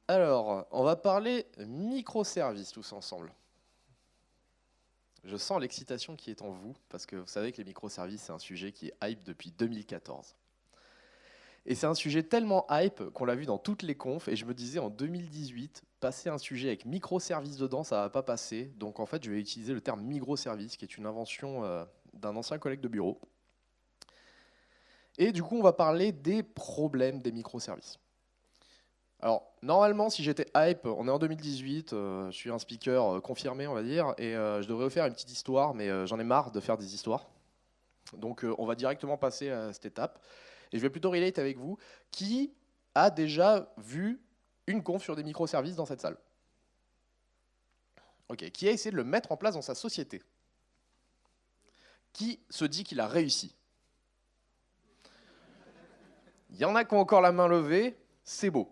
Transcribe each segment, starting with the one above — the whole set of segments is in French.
Alors, on va parler microservices tous ensemble. Je sens l'excitation qui est en vous, parce que vous savez que les microservices, c'est un sujet qui est hype depuis 2014. Et c'est un sujet tellement hype qu'on l'a vu dans toutes les confs, et je me disais en 2018, passer un sujet avec microservices dedans, ça va pas passer. Donc en fait, je vais utiliser le terme microservice, qui est une invention d'un ancien collègue de bureau. Et du coup, on va parler des problèmes des microservices. Alors, normalement, si j'étais hype, on est en 2018, je suis un speaker confirmé, on va dire, et je devrais vous faire une petite histoire, mais j'en ai marre de faire des histoires. Donc, on va directement passer à cette étape. Et je vais plutôt relate avec vous. Qui a déjà vu une conf sur des microservices dans cette salle? Ok. Qui a essayé de le mettre en place dans sa société? Qui se dit qu'il a réussi? Il y en a qui ont encore la main levée, c'est beau.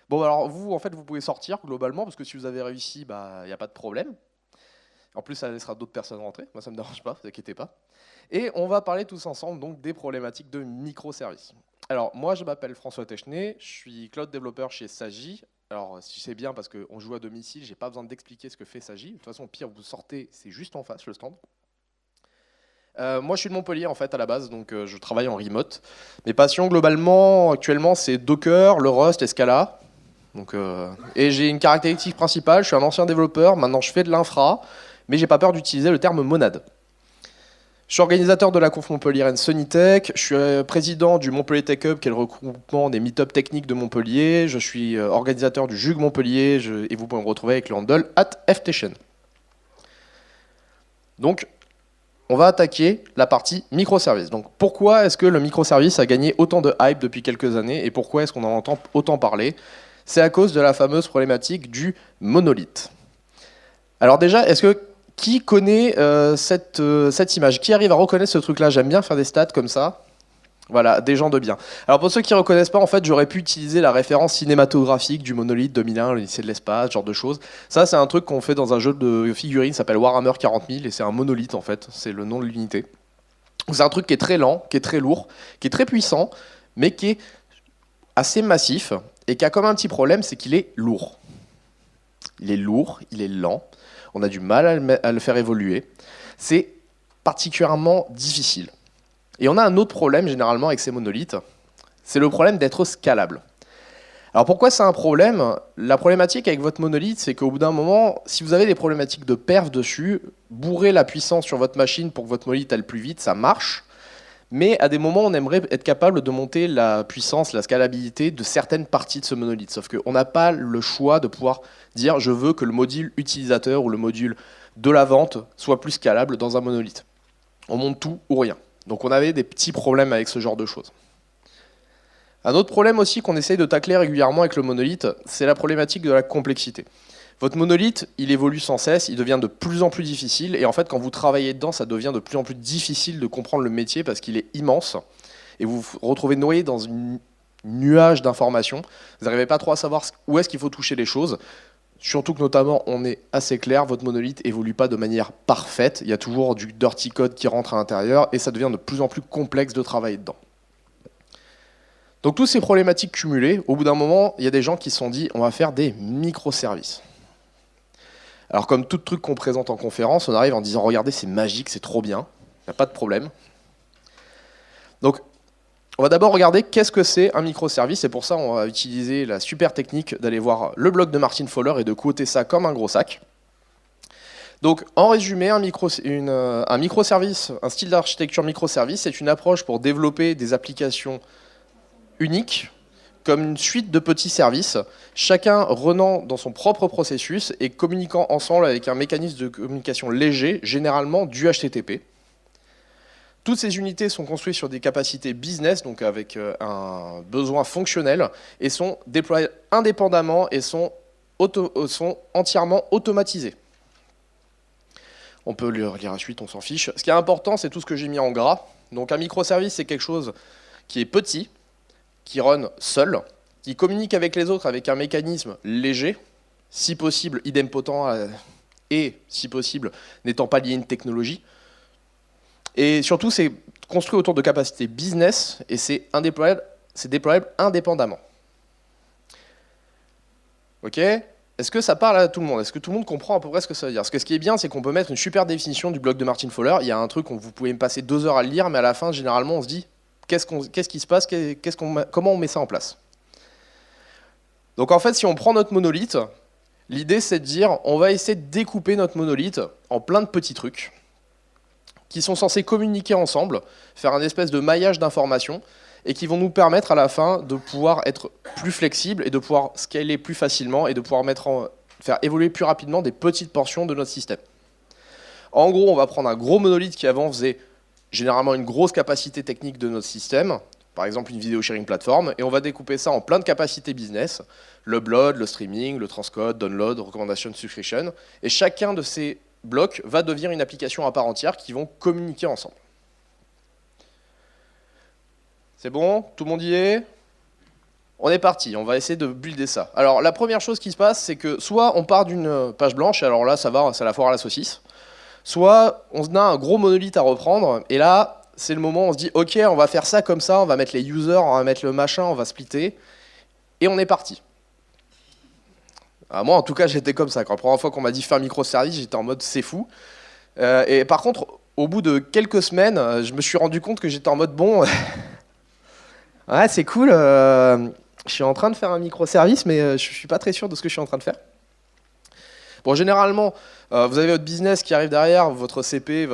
Bon, alors vous, en fait, vous pouvez sortir globalement, parce que si vous avez réussi, bah, il n'y a pas de problème. En plus, ça laissera d'autres personnes rentrer. Moi, ça ne me dérange pas, ne vous inquiétez pas. Et on va parler tous ensemble donc des problématiques de microservices. Alors, moi, je m'appelle François Technet, je suis cloud développeur chez Sagi. Alors, si c'est bien parce qu'on joue à domicile, j'ai pas besoin d'expliquer ce que fait Sagi. De toute façon, au pire, vous sortez, c'est juste en face, le stand. Moi, je suis de Montpellier, en fait, à la base, donc je travaille en remote. Mes passions, globalement, actuellement, c'est Docker, le Rust et Scala. Donc, et j'ai une caractéristique principale, je suis un ancien développeur, maintenant je fais de l'infra, mais j'ai pas peur d'utiliser le terme monade. Je suis organisateur de la conf montpelliéraine Sonitech, je suis président du Montpellier Tech Hub, qui est le regroupement des meet-up techniques de Montpellier, je suis organisateur du Jug Montpellier, et vous pouvez me retrouver avec le handle @ftchen. Donc, on va attaquer la partie microservice. Donc, pourquoi est-ce que le microservice a gagné autant de hype depuis quelques années, et pourquoi est-ce qu'on en entend autant parler? C'est à cause de la fameuse problématique du monolithe. Alors déjà, qui connaît cette image? Qui arrive à reconnaître ce truc-là? J'aime bien faire des stats comme ça. Voilà, des gens de bien. Alors pour ceux qui ne reconnaissent pas, en fait, j'aurais pu utiliser la référence cinématographique du monolithe 2001, l'Odyssée de l'espace, ce genre de choses. Ça, c'est un truc qu'on fait dans un jeu de figurines qui s'appelle Warhammer 40 000, et c'est un monolithe, en fait. C'est le nom de l'unité. C'est un truc qui est très lent, qui est très lourd, qui est très puissant, mais qui est assez massif, et qui a comme un petit problème, c'est qu'il est lourd. Il est lourd, il est lent, on a du mal à le faire évoluer. C'est particulièrement difficile. Et on a un autre problème généralement avec ces monolithes, c'est le problème d'être scalable. Alors pourquoi c'est un problème? La problématique avec votre monolithe, c'est qu'au bout d'un moment, si vous avez des problématiques de perf dessus, bourrer la puissance sur votre machine pour que votre monolithe aille plus vite, ça marche. Mais à des moments, on aimerait être capable de monter la puissance, la scalabilité de certaines parties de ce monolithe. Sauf qu'on n'a pas le choix de pouvoir dire je veux que le module utilisateur ou le module de la vente soit plus scalable dans un monolithe. On monte tout ou rien. Donc on avait des petits problèmes avec ce genre de choses. Un autre problème aussi qu'on essaye de tacler régulièrement avec le monolithe, c'est la problématique de la complexité. Votre monolithe, il évolue sans cesse, il devient de plus en plus difficile, et en fait, quand vous travaillez dedans, ça devient de plus en plus difficile de comprendre le métier parce qu'il est immense, et vous vous retrouvez noyé dans un nuage d'informations. Vous n'arrivez pas trop à savoir où est-ce qu'il faut toucher les choses, surtout que notamment, on est assez clair, votre monolithe évolue pas de manière parfaite, il y a toujours du dirty code qui rentre à l'intérieur, et ça devient de plus en plus complexe de travailler dedans. Donc, toutes ces problématiques cumulées, au bout d'un moment, il y a des gens qui se sont dit, on va faire des microservices. Alors comme tout truc qu'on présente en conférence, on arrive en disant regardez c'est magique, c'est trop bien, il n'y a pas de problème. Donc on va d'abord regarder qu'est-ce que c'est un microservice, et pour ça on va utiliser la super technique d'aller voir le blog de Martin Fowler et de quoter ça comme un gros sac. Donc en résumé, un microservice, un style d'architecture microservice, c'est une approche pour développer des applications uniques, comme une suite de petits services, chacun renant dans son propre processus et communiquant ensemble avec un mécanisme de communication léger, généralement du HTTP. Toutes ces unités sont construites sur des capacités business, donc avec un besoin fonctionnel, et sont déployées indépendamment et sont entièrement automatisées. On peut lire la suite, on s'en fiche. Ce qui est important, c'est tout ce que j'ai mis en gras. Donc un microservice, c'est quelque chose qui est petit, qui run seul, qui communique avec les autres avec un mécanisme léger, si possible idempotent et si possible n'étant pas lié à une technologie. Et surtout, c'est construit autour de capacités business et c'est déployable indépendamment. Ok? Est-ce que ça parle à tout le monde? Est-ce que tout le monde comprend à peu près ce que ça veut dire? Parce que ce qui est bien, c'est qu'on peut mettre une super définition du blog de Martin Fowler. Il y a un truc où vous pouvez me passer 2 heures à le lire, mais à la fin, généralement, on se dit qu'est-ce qui se passe, comment on met ça en place? Donc en fait, si on prend notre monolithe, l'idée c'est de dire on va essayer de découper notre monolithe en plein de petits trucs qui sont censés communiquer ensemble, faire un espèce de maillage d'informations et qui vont nous permettre à la fin de pouvoir être plus flexibles et de pouvoir scaler plus facilement et de pouvoir faire évoluer plus rapidement des petites portions de notre système. En gros, on va prendre un gros monolithe qui avant faisait généralement une grosse capacité technique de notre système, par exemple une vidéo sharing platform, et on va découper ça en plein de capacités business, l'upload, le streaming, le transcode, download, recommendation, subscription, et chacun de ces blocs va devenir une application à part entière qui vont communiquer ensemble. C'est bon? Tout le monde y est? On est parti, on va essayer de builder ça. Alors la première chose qui se passe, c'est que soit on part d'une page blanche, et alors là ça va, c'est la foire à la saucisse, soit on a un gros monolithe à reprendre, et là c'est le moment où on se dit ok, on va faire ça comme ça, on va mettre les users, on va mettre le machin, on va splitter, et on est parti. Moi en tout cas j'étais comme ça, quand la première fois qu'on m'a dit faire microservice, j'étais en mode c'est fou. Et par contre, au bout de quelques semaines, je me suis rendu compte que j'étais en mode bon... Ouais, c'est cool. Je suis en train de faire un microservice, mais je suis pas très sûr de ce que je suis en train de faire. Bon, généralement, vous avez votre business qui arrive derrière, votre CP,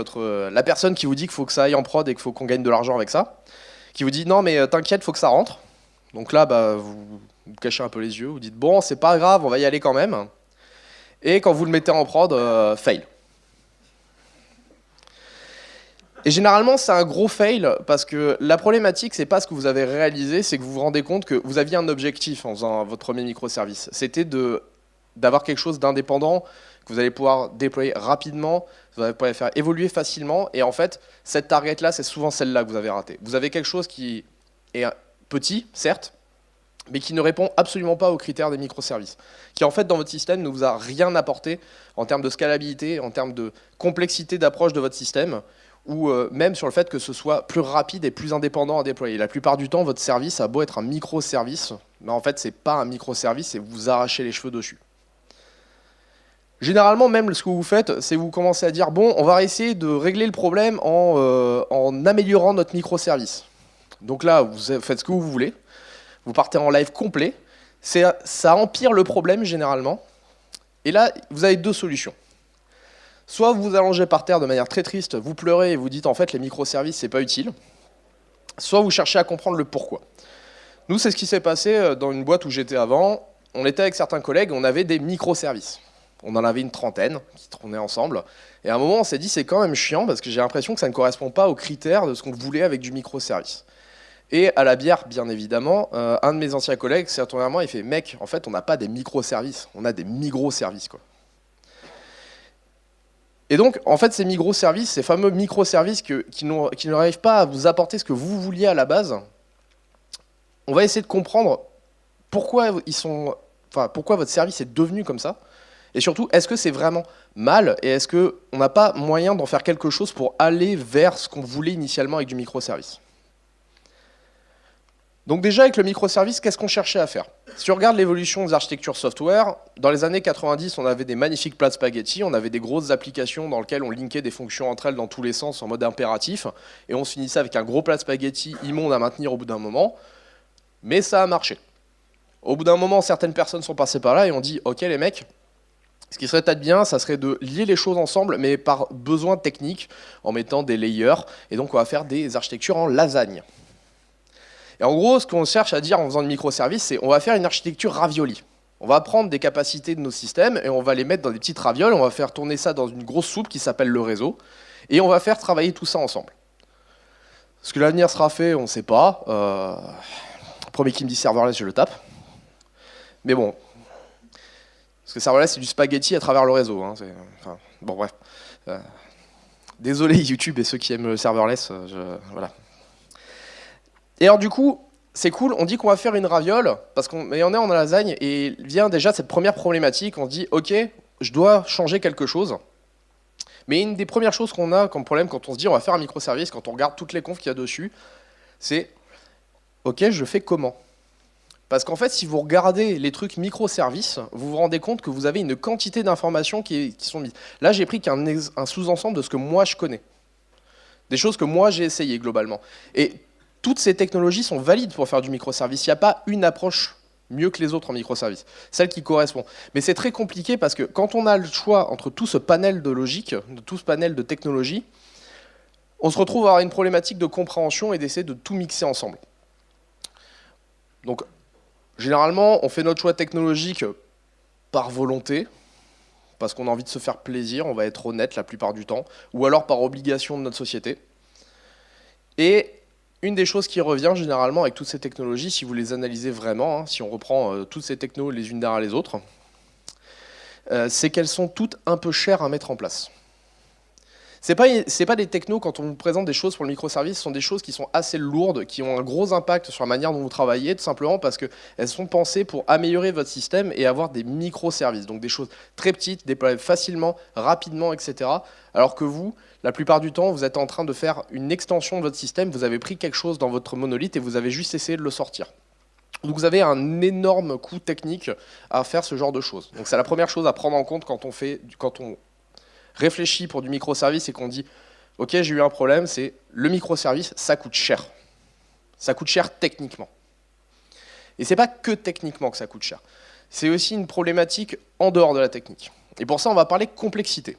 la personne qui vous dit qu'il faut que ça aille en prod et qu'il faut qu'on gagne de l'argent avec ça, qui vous dit non, mais t'inquiète, faut que ça rentre. Donc là, vous cachez un peu les yeux, vous dites bon, c'est pas grave, on va y aller quand même. Et quand vous le mettez en prod, fail. Et généralement, c'est un gros fail parce que la problématique, c'est pas ce que vous avez réalisé, c'est que vous vous rendez compte que vous aviez un objectif en faisant votre premier microservice. C'était d'avoir quelque chose d'indépendant que vous allez pouvoir déployer rapidement, vous allez pouvoir faire évoluer facilement. Et en fait, cette target-là, c'est souvent celle-là que vous avez ratée. Vous avez quelque chose qui est petit, certes, mais qui ne répond absolument pas aux critères des microservices, qui en fait dans votre système ne vous a rien apporté en termes de scalabilité, en termes de complexité d'approche de votre système, ou même sur le fait que ce soit plus rapide et plus indépendant à déployer. La plupart du temps, votre service a beau être un microservice, mais en fait, c'est pas un microservice et vous arrachez les cheveux dessus. Généralement, même ce que vous faites, c'est vous commencez à dire bon, on va essayer de régler le problème en améliorant notre microservice. Donc là, vous faites ce que vous voulez, vous partez en live complet, ça empire le problème généralement, et là, vous avez 2 solutions. Soit vous vous allongez par terre de manière très triste, vous pleurez et vous dites en fait les microservices c'est pas utile, soit vous cherchez à comprendre le pourquoi. Nous c'est ce qui s'est passé dans une boîte où j'étais avant, on était avec certains collègues, on avait des microservices. On en avait une trentaine qui tournaient ensemble, et à un moment on s'est dit c'est quand même chiant parce que j'ai l'impression que ça ne correspond pas aux critères de ce qu'on voulait avec du microservice. Et à la bière, bien évidemment, un de mes anciens collègues s'est retourné vers moi et fait mec, en fait on n'a pas des microservices, on a des microservices quoi. Et donc, en fait, ces microservices, ces fameux microservices qui n'arrivent pas à vous apporter ce que vous vouliez à la base, on va essayer de comprendre pourquoi pourquoi votre service est devenu comme ça, et surtout, est-ce que c'est vraiment mal, et est-ce qu'on n'a pas moyen d'en faire quelque chose pour aller vers ce qu'on voulait initialement avec du microservice. Donc déjà, avec le microservice, qu'est-ce qu'on cherchait à faire? Si on regarde l'évolution des architectures software, dans les années 90, on avait des magnifiques plats de spaghetti, on avait des grosses applications dans lesquelles on linkait des fonctions entre elles dans tous les sens en mode impératif, et on se finissait avec un gros plat de spaghetti immonde à maintenir au bout d'un moment, mais ça a marché. Au bout d'un moment, certaines personnes sont passées par là et ont dit « Ok les mecs, ce qui serait peut-être bien, ça serait de lier les choses ensemble, mais par besoin technique, en mettant des layers, et donc on va faire des architectures en lasagne. » Et en gros, ce qu'on cherche à dire en faisant de microservices, c'est on va faire une architecture ravioli. On va prendre des capacités de nos systèmes et on va les mettre dans des petites ravioles, on va faire tourner ça dans une grosse soupe qui s'appelle le réseau, et on va faire travailler tout ça ensemble. Ce que l'avenir sera fait, on ne sait pas. Premier qui me dit serverless, je le tape. Mais bon, parce que serverless, c'est du spaghetti à travers le réseau. Hein, bon, bref. Désolé YouTube et ceux qui aiment le serverless, voilà. Et alors du coup, c'est cool, on dit qu'on va faire une raviole, mais on est en lasagne, et vient déjà cette première problématique, on se dit, ok, je dois changer quelque chose. Mais une des premières choses qu'on a comme problème quand on se dit on va faire un microservice, quand on regarde toutes les confs qu'il y a dessus, c'est, ok, je fais comment? Parce qu'en fait, si vous regardez les trucs microservices, vous vous rendez compte que vous avez une quantité d'informations qui sont mises. Là, j'ai pris qu'un sous-ensemble de ce que moi je connais. Des choses que moi j'ai essayé globalement. Et toutes ces technologies sont valides pour faire du microservice. Il n'y a pas une approche mieux que les autres en microservice, celle qui correspond. Mais c'est très compliqué parce que quand on a le choix entre tout ce panel de logique, de tout ce panel de technologies, on se retrouve à avoir une problématique de compréhension et d'essayer de tout mixer ensemble. Donc, généralement, on fait notre choix technologique par volonté, parce qu'on a envie de se faire plaisir, on va être honnête la plupart du temps, ou alors par obligation de notre société. Et une des choses qui revient généralement avec toutes ces technologies, si vous les analysez vraiment, hein, si on reprend toutes ces technos les unes derrière les autres, c'est qu'elles sont toutes un peu chères à mettre en place. C'est pas des technos, quand on vous présente des choses pour le microservice, ce sont des choses qui sont assez lourdes, qui ont un gros impact sur la manière dont vous travaillez, tout simplement parce qu'elles sont pensées pour améliorer votre système et avoir des microservices, donc des choses très petites, déployables facilement, rapidement, etc. Alors que vous, la plupart du temps, vous êtes en train de faire une extension de votre système, vous avez pris quelque chose dans votre monolithe et vous avez juste essayé de le sortir. Donc vous avez un énorme coût technique à faire ce genre de choses. Donc c'est la première chose à prendre en compte quand on réfléchit pour du microservice et qu'on dit « Ok, j'ai eu un problème, c'est le microservice, ça coûte cher. Ça coûte cher techniquement. » Et c'est pas que techniquement que ça coûte cher. C'est aussi une problématique en dehors de la technique. Et pour ça, on va parler complexité.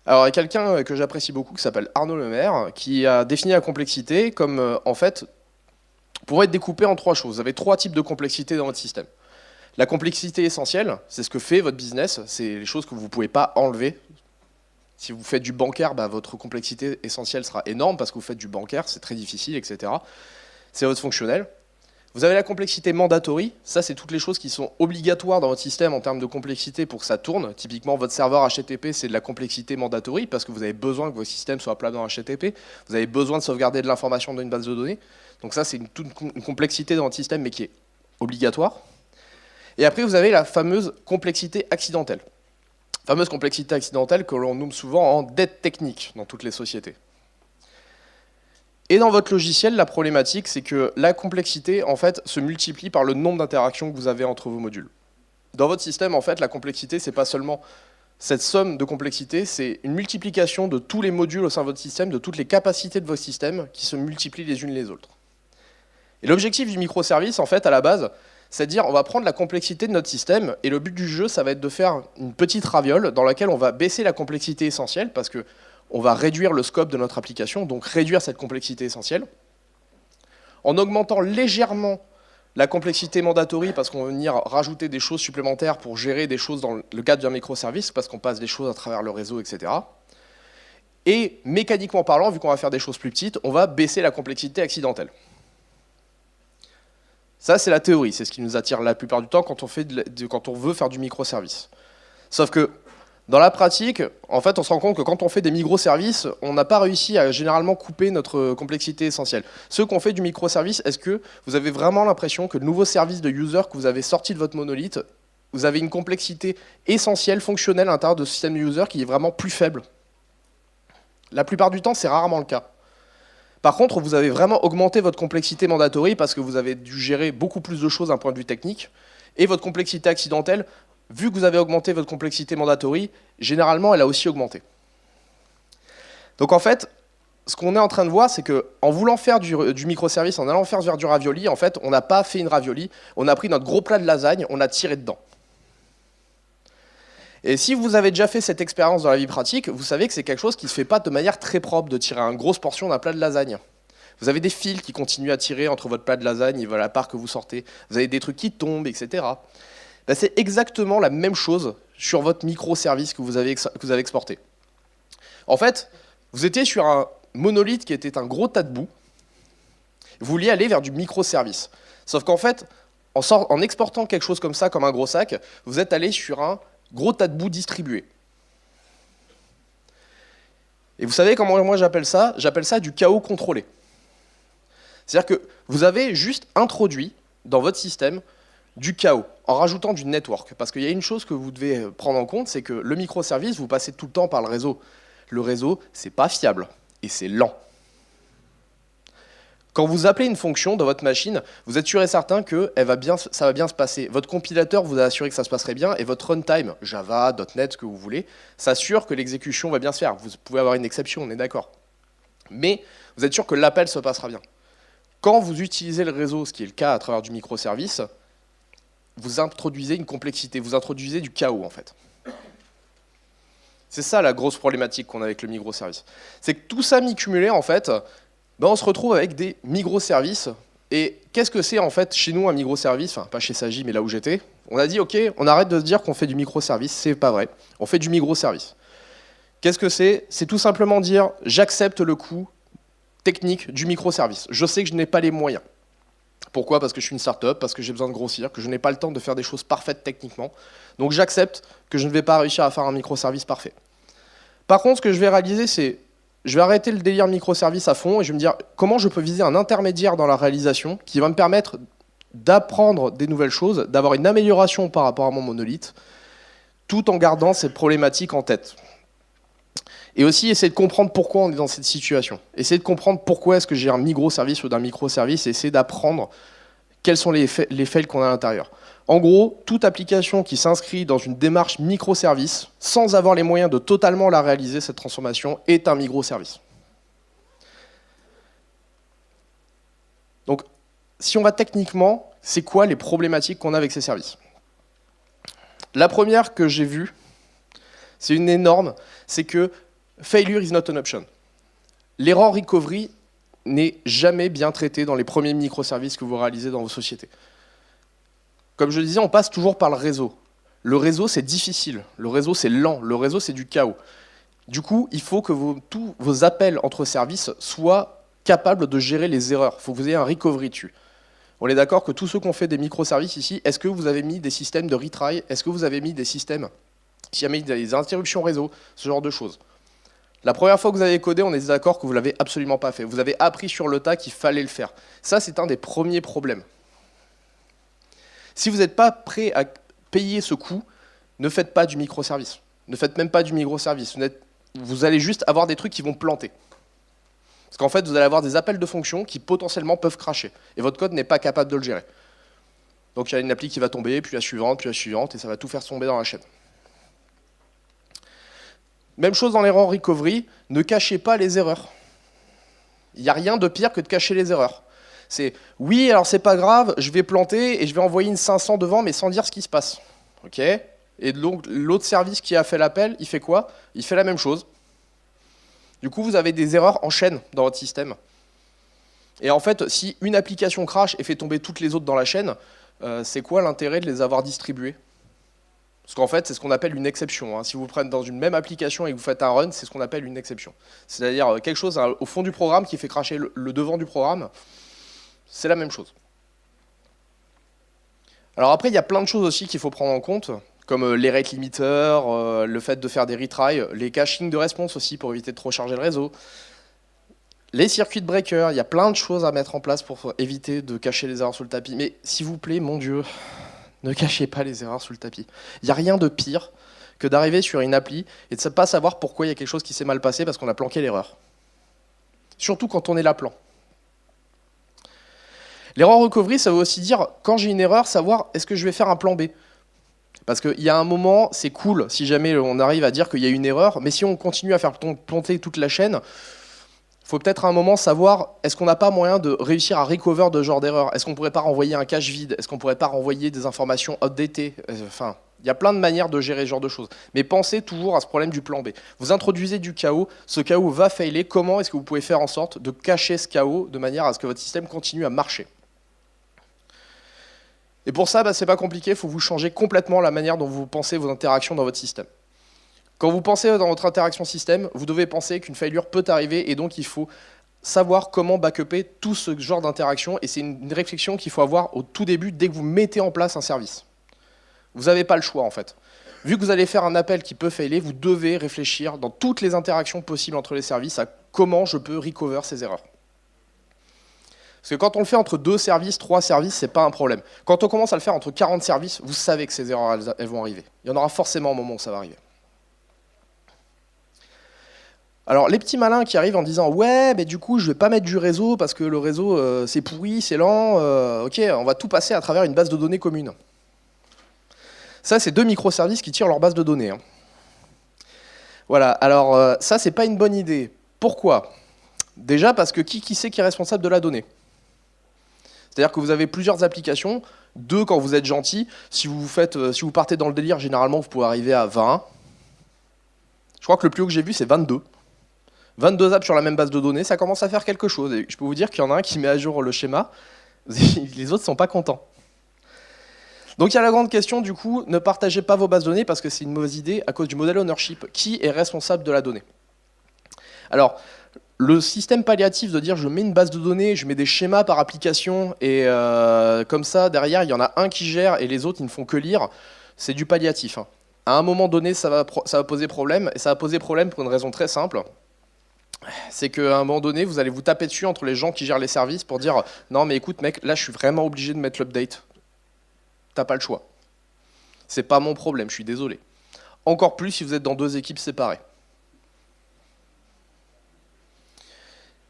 Alors, il y a quelqu'un que j'apprécie beaucoup qui s'appelle Arnaud Lemaire, qui a défini la complexité comme, en fait, pourrait être découpée en trois choses. Vous avez trois types de complexité dans votre système. La complexité essentielle, c'est ce que fait votre business, c'est les choses que vous ne pouvez pas enlever. Si vous faites du bancaire, votre complexité essentielle sera énorme parce que vous faites du bancaire, c'est très difficile, etc. C'est votre fonctionnel. Vous avez la complexité mandatory, ça c'est toutes les choses qui sont obligatoires dans votre système en termes de complexité pour que ça tourne. Typiquement, votre serveur HTTP, c'est de la complexité mandatory parce que vous avez besoin que votre système soit plat dans HTTP, vous avez besoin de sauvegarder de l'information dans une base de données. Donc ça, c'est une complexité dans votre système, mais qui est obligatoire. Et après, vous avez la fameuse complexité accidentelle. Fameuse complexité accidentelle que l'on nomme souvent en dette technique dans toutes les sociétés. Et dans votre logiciel, la problématique, c'est que la complexité, en fait, se multiplie par le nombre d'interactions que vous avez entre vos modules. Dans votre système, en fait, la complexité, c'est pas seulement cette somme de complexité, c'est une multiplication de tous les modules au sein de votre système, de toutes les capacités de votre système qui se multiplient les unes les autres. Et l'objectif du microservice, en fait, à la base, c'est de dire on va prendre la complexité de notre système et le but du jeu, ça va être de faire une petite raviole dans laquelle on va baisser la complexité essentielle parce qu'on va réduire le scope de notre application, donc réduire cette complexité essentielle, en augmentant légèrement la complexité mandatory parce qu'on va venir rajouter des choses supplémentaires pour gérer des choses dans le cadre d'un microservice parce qu'on passe des choses à travers le réseau, etc. Et mécaniquement parlant, vu qu'on va faire des choses plus petites, on va baisser la complexité accidentelle. Ça, c'est la théorie, c'est ce qui nous attire la plupart du temps quand on veut faire du microservice. Sauf que dans la pratique, en fait, on se rend compte que quand on fait des microservices, on n'a pas réussi à généralement couper notre complexité essentielle. Ceux qui ont fait du microservice, est-ce que vous avez vraiment l'impression que le nouveau service de user que vous avez sorti de votre monolithe, vous avez une complexité essentielle, fonctionnelle à l'intérieur de ce système de user qui est vraiment plus faible? La plupart du temps, c'est rarement le cas. Par contre, vous avez vraiment augmenté votre complexité mandatory parce que vous avez dû gérer beaucoup plus de choses d'un point de vue technique. Et votre complexité accidentelle, vu que vous avez augmenté votre complexité mandatory, généralement, elle a aussi augmenté. Donc en fait, ce qu'on est en train de voir, c'est qu'en voulant faire du microservice, en allant faire vers du ravioli, en fait, on n'a pas fait une ravioli, on a pris notre gros plat de lasagne, on a tiré dedans. Et si vous avez déjà fait cette expérience dans la vie pratique, vous savez que c'est quelque chose qui ne se fait pas de manière très propre de tirer une grosse portion d'un plat de lasagne. Vous avez des fils qui continuent à tirer entre votre plat de lasagne et la part que vous sortez. Vous avez des trucs qui tombent, etc. Ben, c'est exactement la même chose sur votre microservice que vous avez exporté. En fait, vous étiez sur un monolithe qui était un gros tas de boue. Vous vouliez aller vers du microservice. Sauf qu'en fait, en exportant quelque chose comme ça, comme un gros sac, vous êtes allé sur un gros tas de boue distribué. Et vous savez comment moi j'appelle ça? J'appelle ça du chaos contrôlé. C'est-à-dire que vous avez juste introduit dans votre système du chaos en rajoutant du network. Parce qu'il y a une chose que vous devez prendre en compte, c'est que le microservice, vous passez tout le temps par le réseau. Le réseau, c'est pas fiable et c'est lent. Quand vous appelez une fonction dans votre machine, vous êtes sûr et certain que ça va bien se passer. Votre compilateur vous a assuré que ça se passerait bien, et votre runtime, Java, .NET, ce que vous voulez, s'assure que l'exécution va bien se faire. Vous pouvez avoir une exception, on est d'accord. Mais vous êtes sûr que l'appel se passera bien. Quand vous utilisez le réseau, ce qui est le cas à travers du microservice, vous introduisez une complexité, vous introduisez du chaos en fait. C'est ça la grosse problématique qu'on a avec le microservice. C'est que tout ça mis cumulé, en fait, on se retrouve avec des microservices. Et qu'est-ce que c'est en fait chez nous un microservice? Enfin, pas chez Sagi, mais là où j'étais. On a dit, ok, on arrête de se dire qu'on fait du microservice, c'est pas vrai. On fait du microservice. Qu'est-ce que c'est? C'est tout simplement dire, j'accepte le coût technique du microservice. Je sais que je n'ai pas les moyens. Pourquoi? Parce que je suis une start-up, parce que j'ai besoin de grossir, que je n'ai pas le temps de faire des choses parfaites techniquement. Donc j'accepte que je ne vais pas réussir à faire un microservice parfait. Par contre, ce que je vais réaliser, c'est je vais arrêter le délire microservice à fond et je vais me dire comment je peux viser un intermédiaire dans la réalisation qui va me permettre d'apprendre des nouvelles choses, d'avoir une amélioration par rapport à mon monolithe, tout en gardant cette problématique en tête. Et aussi essayer de comprendre pourquoi on est dans cette situation. Essayer de comprendre pourquoi est-ce que j'ai un microservice ou d'un microservice et essayer d'apprendre quels sont les fails qu'on a à l'intérieur. En gros, toute application qui s'inscrit dans une démarche microservice, sans avoir les moyens de totalement la réaliser, cette transformation, est un microservice. Donc, si on va techniquement, c'est quoi les problématiques qu'on a avec ces services? La première que j'ai vue, c'est une énorme, c'est que failure is not an option. L'error recovery n'est jamais bien traité dans les premiers microservices que vous réalisez dans vos sociétés. Comme je le disais, on passe toujours par le réseau. Le réseau, c'est difficile. Le réseau, c'est lent. Le réseau, c'est du chaos. Du coup, il faut que tous vos appels entre services soient capables de gérer les erreurs. Il faut que vous ayez un recovery dessus. On est d'accord que tous ceux qui ont fait des microservices ici, est-ce que vous avez mis des systèmes de retry? Est-ce que vous avez mis des systèmes qui amènent des interruptions réseau? Ce genre de choses. La première fois que vous avez codé, on est d'accord que vous ne l'avez absolument pas fait. Vous avez appris sur le tas qu'il fallait le faire. Ça, c'est un des premiers problèmes. Si vous n'êtes pas prêt à payer ce coût, ne faites pas du microservice. Ne faites même pas du microservice. Vous allez juste avoir des trucs qui vont planter. Parce qu'en fait, vous allez avoir des appels de fonctions qui potentiellement peuvent cracher. Et votre code n'est pas capable de le gérer. Donc il y a une appli qui va tomber, puis la suivante, et ça va tout faire tomber dans la chaîne. Même chose dans l'error recovery, ne cachez pas les erreurs. Il n'y a rien de pire que de cacher les erreurs. C'est oui, alors c'est pas grave, je vais planter et je vais envoyer une 500 devant, mais sans dire ce qui se passe. Ok? Et donc l'autre service qui a fait l'appel, il fait quoi? Il fait la même chose. Du coup, vous avez des erreurs en chaîne dans votre système. Et en fait, si une application crash et fait tomber toutes les autres dans la chaîne, c'est quoi l'intérêt de les avoir distribuées? Parce qu'en fait, c'est ce qu'on appelle une exception. Si vous prenez dans une même application et que vous faites un run, c'est ce qu'on appelle une exception. C'est-à-dire quelque chose au fond du programme qui fait crasher le devant du programme. C'est la même chose. Alors après, il y a plein de choses aussi qu'il faut prendre en compte, comme les rate limiters, le fait de faire des retries, les caching de response aussi pour éviter de trop charger le réseau, les circuit breakers, il y a plein de choses à mettre en place pour éviter de cacher les erreurs sous le tapis. Mais s'il vous plaît, mon Dieu, ne cachez pas les erreurs sous le tapis. Il n'y a rien de pire que d'arriver sur une appli et de ne pas savoir pourquoi il y a quelque chose qui s'est mal passé parce qu'on a planqué l'erreur. Surtout quand on est l'appelant. L'erreur recovery, ça veut aussi dire, quand j'ai une erreur, savoir est-ce que je vais faire un plan B. Parce qu'il y a un moment, c'est cool si jamais on arrive à dire qu'il y a une erreur, mais si on continue à faire planter toute la chaîne, il faut peut-être à un moment savoir, est-ce qu'on n'a pas moyen de réussir à recover de ce genre d'erreur? Est-ce qu'on ne pourrait pas renvoyer un cache vide? Est-ce qu'on ne pourrait pas renvoyer des informations updatées? Enfin, il y a plein de manières de gérer ce genre de choses. Mais pensez toujours à ce problème du plan B. Vous introduisez du chaos, ce chaos va failer. Comment est-ce que vous pouvez faire en sorte de cacher ce chaos de manière à ce que votre système continue à marcher? Et pour ça, c'est pas compliqué, il faut vous changer complètement la manière dont vous pensez vos interactions dans votre système. Quand vous pensez dans votre interaction système, vous devez penser qu'une failure peut arriver et donc il faut savoir comment backuper tout ce genre d'interaction et c'est une réflexion qu'il faut avoir au tout début dès que vous mettez en place un service. Vous n'avez pas le choix en fait. Vu que vous allez faire un appel qui peut failer, vous devez réfléchir dans toutes les interactions possibles entre les services à comment je peux recover ces erreurs. Parce que quand on le fait entre 2 services, 3 services, c'est pas un problème. Quand on commence à le faire entre 40 services, vous savez que ces erreurs elles vont arriver. Il y en aura forcément un moment où ça va arriver. Alors les petits malins qui arrivent en disant ouais mais du coup je vais pas mettre du réseau parce que le réseau c'est pourri, c'est lent, ok on va tout passer à travers une base de données commune. Ça c'est 2 microservices qui tirent leur base de données. Hein. Voilà, alors ça c'est pas une bonne idée. Pourquoi? Déjà parce que qui c'est qui est responsable de la donnée? C'est-à-dire que vous avez plusieurs applications, 2 quand vous êtes gentil, si vous partez dans le délire généralement vous pouvez arriver à 20. Je crois que le plus haut que j'ai vu c'est 22. 22 apps sur la même base de données, ça commence à faire quelque chose. Et je peux vous dire qu'il y en a un qui met à jour le schéma, les autres ne sont pas contents. Donc il y a la grande question, du coup, ne partagez pas vos bases de données parce que c'est une mauvaise idée à cause du modèle ownership. Qui est responsable de la donnée? Alors, le système palliatif de dire je mets une base de données, je mets des schémas par application et comme ça, derrière, il y en a un qui gère et les autres, ils ne font que lire, c'est du palliatif. Hein. À un moment donné, ça va poser problème et ça va poser problème pour une raison très simple. C'est qu'à un moment donné, vous allez vous taper dessus entre les gens qui gèrent les services pour dire « Non mais écoute mec, là je suis vraiment obligé de mettre l'update. T'as pas le choix. C'est pas mon problème, je suis désolé. » Encore plus si vous êtes dans 2 équipes séparées.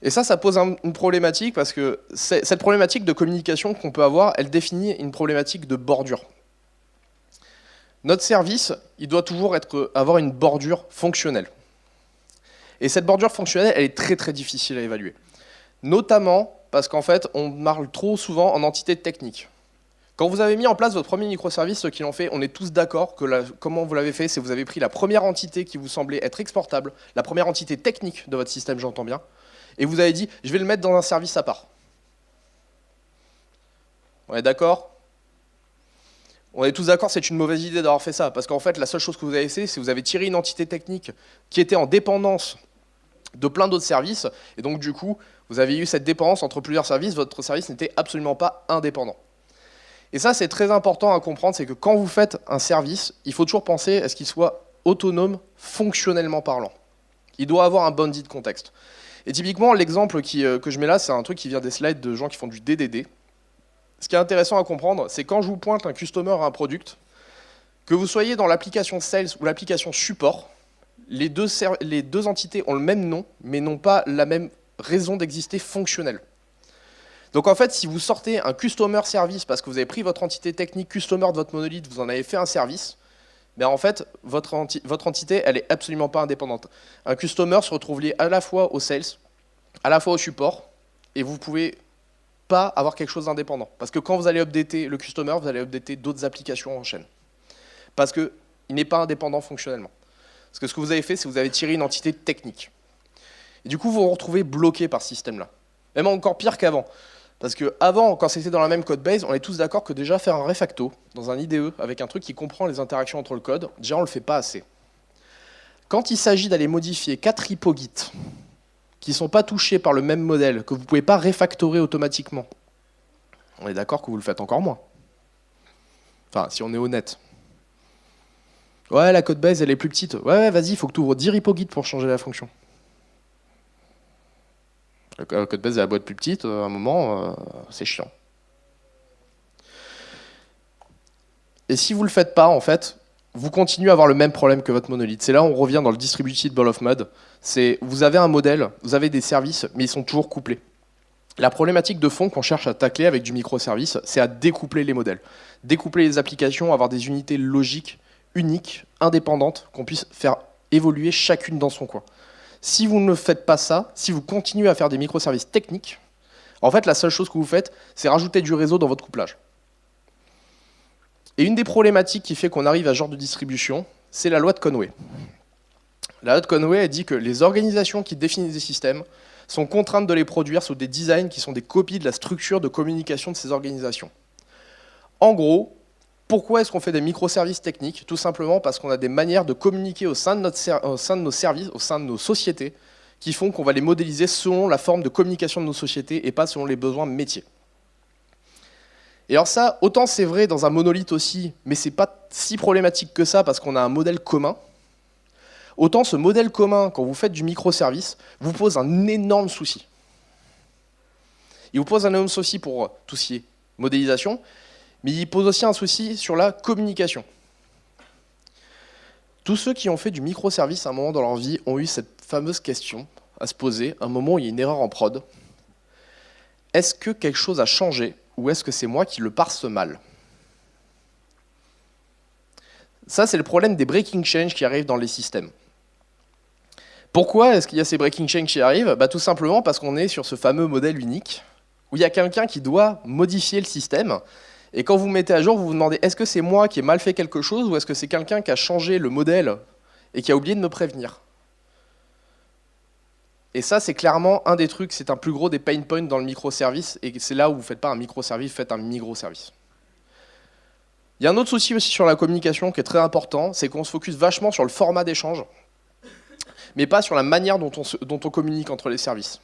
Et ça pose une problématique parce que cette problématique de communication qu'on peut avoir, elle définit une problématique de bordure. Notre service, il doit toujours avoir une bordure fonctionnelle. Et cette bordure fonctionnelle, elle est très très difficile à évaluer. Notamment parce qu'en fait, on parle trop souvent en entité technique. Quand vous avez mis en place votre premier microservice, ceux qui l'ont fait, on est tous d'accord que comment vous l'avez fait, c'est que vous avez pris la première entité qui vous semblait être exportable, la première entité technique de votre système, j'entends bien, et vous avez dit, je vais le mettre dans un service à part. On est d'accord? On est tous d'accord, c'est une mauvaise idée d'avoir fait ça, parce qu'en fait, la seule chose que vous avez fait, c'est que vous avez tiré une entité technique qui était en dépendance de plein d'autres services, et donc du coup, vous avez eu cette dépendance entre plusieurs services, votre service n'était absolument pas indépendant. Et ça, c'est très important à comprendre, c'est que quand vous faites un service, il faut toujours penser à ce qu'il soit autonome fonctionnellement parlant. Il doit avoir un bounded de contexte. Et typiquement, l'exemple que je mets là, c'est un truc qui vient des slides de gens qui font du DDD. Ce qui est intéressant à comprendre, c'est quand je vous pointe un customer à un product, que vous soyez dans l'application sales ou l'application support, les deux entités ont le même nom, mais n'ont pas la même raison d'exister fonctionnelle. Donc en fait, si vous sortez un customer service parce que vous avez pris votre entité technique customer de votre monolithe, vous en avez fait un service, ben en fait, votre entité, elle est absolument pas indépendante. Un customer se retrouve lié à la fois au sales, à la fois au support, et vous pouvez pas avoir quelque chose d'indépendant. Parce que quand vous allez updater le customer, vous allez updater d'autres applications en chaîne. Parce qu'il n'est pas indépendant fonctionnellement. Parce que ce que vous avez fait, c'est que vous avez tiré une entité technique. Et du coup, vous vous retrouvez bloqué par ce système-là. Même encore pire qu'avant. Parce qu'avant, quand c'était dans la même code base, on est tous d'accord que déjà faire un refacto dans un IDE avec un truc qui comprend les interactions entre le code, déjà on ne le fait pas assez. Quand il s'agit d'aller modifier 4 repos Git qui ne sont pas touchés par le même modèle, que vous ne pouvez pas refactorer automatiquement, on est d'accord que vous le faites encore moins. Enfin, si on est honnête. Ouais, la code base, elle est plus petite. Ouais, vas-y, il faut que tu ouvres 10 repos Git pour changer la fonction. La code base de la boîte plus petite, à un moment, c'est chiant. Et si vous ne le faites pas, en fait, vous continuez à avoir le même problème que votre monolithe. C'est là où on revient dans le distributed ball of mud. C'est vous avez un modèle, vous avez des services, mais ils sont toujours couplés. La problématique de fond qu'on cherche à tacler avec du microservice, c'est à découpler les modèles. Découpler les applications, avoir des unités logiques, uniques, indépendantes, qu'on puisse faire évoluer chacune dans son coin. Si vous ne faites pas ça, si vous continuez à faire des microservices techniques, en fait, la seule chose que vous faites, c'est rajouter du réseau dans votre couplage. Et une des problématiques qui fait qu'on arrive à ce genre de distribution, c'est la loi de Conway. La loi de Conway, elle dit que les organisations qui définissent des systèmes sont contraintes de les produire sous des designs qui sont des copies de la structure de communication de ces organisations. En gros, pourquoi est-ce qu'on fait des microservices techniques? Tout simplement parce qu'on a des manières de communiquer au sein de nos services, au sein de nos sociétés, qui font qu'on va les modéliser selon la forme de communication de nos sociétés et pas selon les besoins métiers. Et alors ça, autant c'est vrai dans un monolithe aussi, mais c'est pas si problématique que ça parce qu'on a un modèle commun, autant ce modèle commun, quand vous faites du microservice, vous pose un énorme souci. Il vous pose un énorme souci pour tout ce qui est modélisation, mais il pose aussi un souci sur la communication. Tous ceux qui ont fait du microservice à un moment dans leur vie ont eu cette fameuse question à se poser, un moment où il y a une erreur en prod. Est-ce que quelque chose a changé ou est-ce que c'est moi qui le parse mal? Ça, c'est le problème des breaking change qui arrivent dans les systèmes. Pourquoi est-ce qu'il y a ces breaking change qui arrivent? Tout simplement parce qu'on est sur ce fameux modèle unique, où il y a quelqu'un qui doit modifier le système, et quand vous mettez à jour, vous vous demandez, est-ce que c'est moi qui ai mal fait quelque chose, ou est-ce que c'est quelqu'un qui a changé le modèle et qui a oublié de me prévenir? Et ça, c'est clairement un des trucs, c'est un plus gros des pain points dans le microservice, et c'est là où vous ne faites pas un microservice, vous faites un microservice. Il y a un autre souci aussi sur la communication qui est très important, c'est qu'on se focus vachement sur le format d'échange, mais pas sur la manière dont on communique entre les services.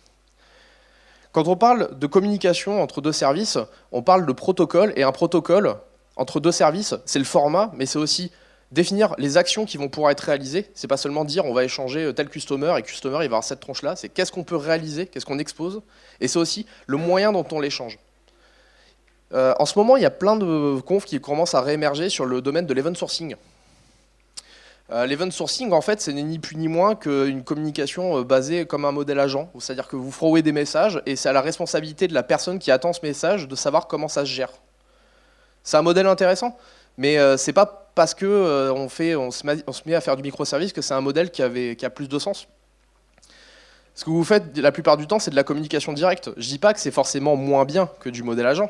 Quand on parle de communication entre deux services, on parle de protocole, et un protocole entre deux services, c'est le format, mais c'est aussi définir les actions qui vont pouvoir être réalisées. C'est pas seulement dire on va échanger tel customer, et customer il va avoir cette tronche-là, c'est qu'est-ce qu'on peut réaliser, qu'est-ce qu'on expose, et c'est aussi le moyen dont on l'échange. En ce moment, il y a plein de confs qui commencent à réémerger sur le domaine de l'event sourcing. L'event sourcing, en fait, c'est ni plus ni moins qu'une communication basée comme un modèle agent. C'est-à-dire que vous forwardez des messages et c'est à la responsabilité de la personne qui attend ce message de savoir comment ça se gère. C'est un modèle intéressant, mais c'est pas parce que on se met à faire du microservice que c'est un modèle qui a plus de sens. Ce que vous faites la plupart du temps, c'est de la communication directe. Je dis pas que c'est forcément moins bien que du modèle agent.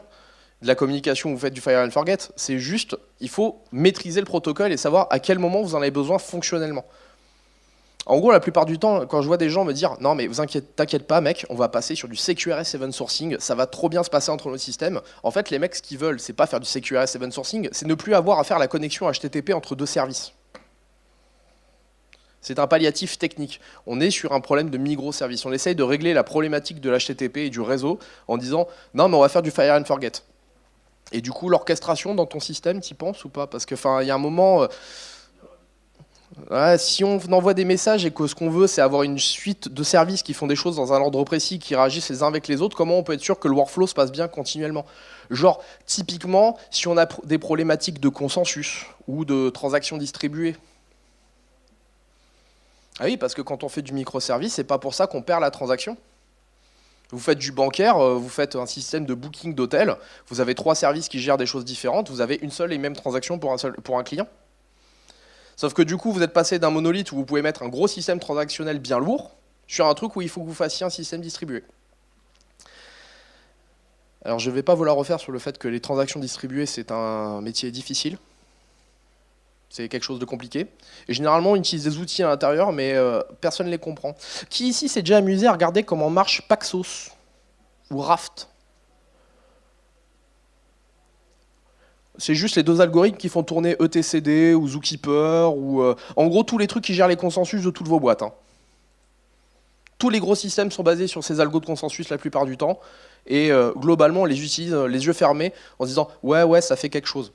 De la communication, vous faites du fire and forget, c'est juste, il faut maîtriser le protocole et savoir à quel moment vous en avez besoin fonctionnellement. En gros, la plupart du temps, quand je vois des gens me dire « Non mais t'inquiète pas mec, on va passer sur du CQRS event sourcing, ça va trop bien se passer entre nos systèmes », en fait les mecs ce qu'ils veulent, c'est pas faire du CQRS event sourcing, c'est ne plus avoir à faire la connexion HTTP entre deux services. C'est un palliatif technique. On est sur un problème de microservice. On essaye de régler la problématique de l'HTTP et du réseau en disant « Non mais on va faire du fire and forget ». Et du coup, l'orchestration dans ton système, t'y penses ou pas? Parce que, il y a un moment, si on envoie des messages et que ce qu'on veut, c'est avoir une suite de services qui font des choses dans un ordre précis, qui réagissent les uns avec les autres, comment on peut être sûr que le workflow se passe bien continuellement? Genre, typiquement, si on a des problématiques de consensus ou de transactions distribuées. Ah oui, parce que quand on fait du microservice, c'est pas pour ça qu'on perd la transaction. Vous faites du bancaire, vous faites un système de booking d'hôtel, vous avez 3 services qui gèrent des choses différentes, vous avez une seule et même transaction pour un client. Sauf que du coup, vous êtes passé d'un monolithe où vous pouvez mettre un gros système transactionnel bien lourd sur un truc où il faut que vous fassiez un système distribué. Alors je ne vais pas vous la refaire sur le fait que les transactions distribuées, c'est un métier difficile. C'est quelque chose de compliqué. Et généralement, on utilise des outils à l'intérieur, mais personne ne les comprend. Qui ici s'est déjà amusé à regarder comment marche Paxos ou Raft? C'est juste les deux algorithmes qui font tourner etcd ou Zookeeper, ou en gros tous les trucs qui gèrent les consensus de toutes vos boîtes. Tous les gros systèmes sont basés sur ces algos de consensus la plupart du temps, et globalement on les utilise les yeux fermés en se disant « ouais, ça fait quelque chose ».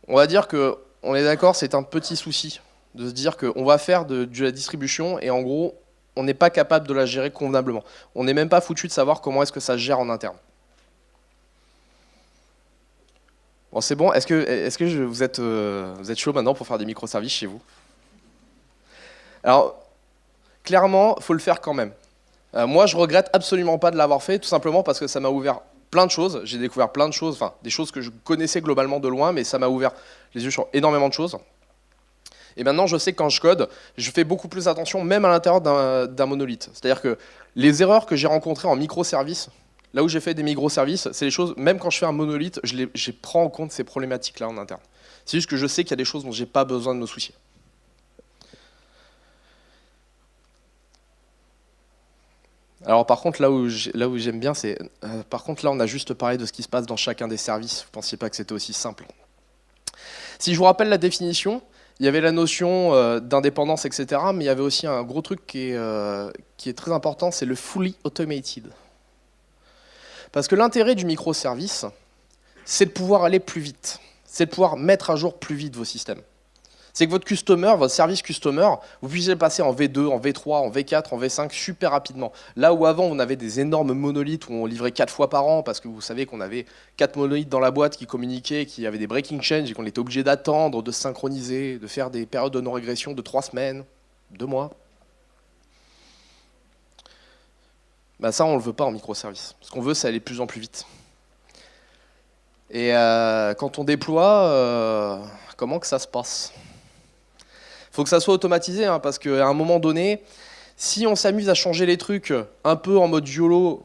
On va dire qu'on est d'accord, c'est un petit souci de se dire qu'on va faire de la distribution et en gros, on n'est pas capable de la gérer convenablement. On n'est même pas foutu de savoir comment est-ce que ça se gère en interne. Bon, c'est bon. Est-ce que vous êtes chaud maintenant pour faire des microservices chez vous? Alors, clairement, il faut le faire quand même. Moi, je regrette absolument pas de l'avoir fait, tout simplement parce que ça m'a ouvert plein de choses. J'ai découvert plein de choses, enfin, des choses que je connaissais globalement de loin, mais ça m'a ouvert les yeux sur énormément de choses. Et maintenant, je sais que quand je code, je fais beaucoup plus attention, même à l'intérieur d'un monolithe. C'est-à-dire que les erreurs que j'ai rencontrées en microservices, là où j'ai fait des microservices, c'est les choses, même quand je fais un monolithe, je prends en compte ces problématiques-là en interne. C'est juste que je sais qu'il y a des choses dont je n'ai pas besoin de me soucier. Alors par contre, là où j'aime bien, c'est... par contre, là, on a juste parlé de ce qui se passe dans chacun des services. Vous ne pensiez pas que c'était aussi simple. Si je vous rappelle la définition, il y avait la notion d'indépendance, etc. Mais il y avait aussi un gros truc qui est très important, c'est le fully automated. Parce que l'intérêt du microservice, c'est de pouvoir aller plus vite. C'est de pouvoir mettre à jour plus vite vos systèmes. C'est que votre customer, votre service customer, vous puissiez le passer en V2, en V3, en V4, en V5 super rapidement. Là où avant, on avait des énormes monolithes où on livrait 4 fois par an, parce que vous savez qu'on avait 4 monolithes dans la boîte qui communiquaient, qui avaient des breaking change et qu'on était obligé d'attendre, de synchroniser, de faire des périodes de non-régression de 3 semaines, 2 mois. Bah ça, on ne le veut pas en microservices. Ce qu'on veut, c'est aller de plus en plus vite. Et quand on déploie, comment que ça se passe ? Il faut que ça soit automatisé, hein, parce qu'à un moment donné, si on s'amuse à changer les trucs un peu en mode YOLO,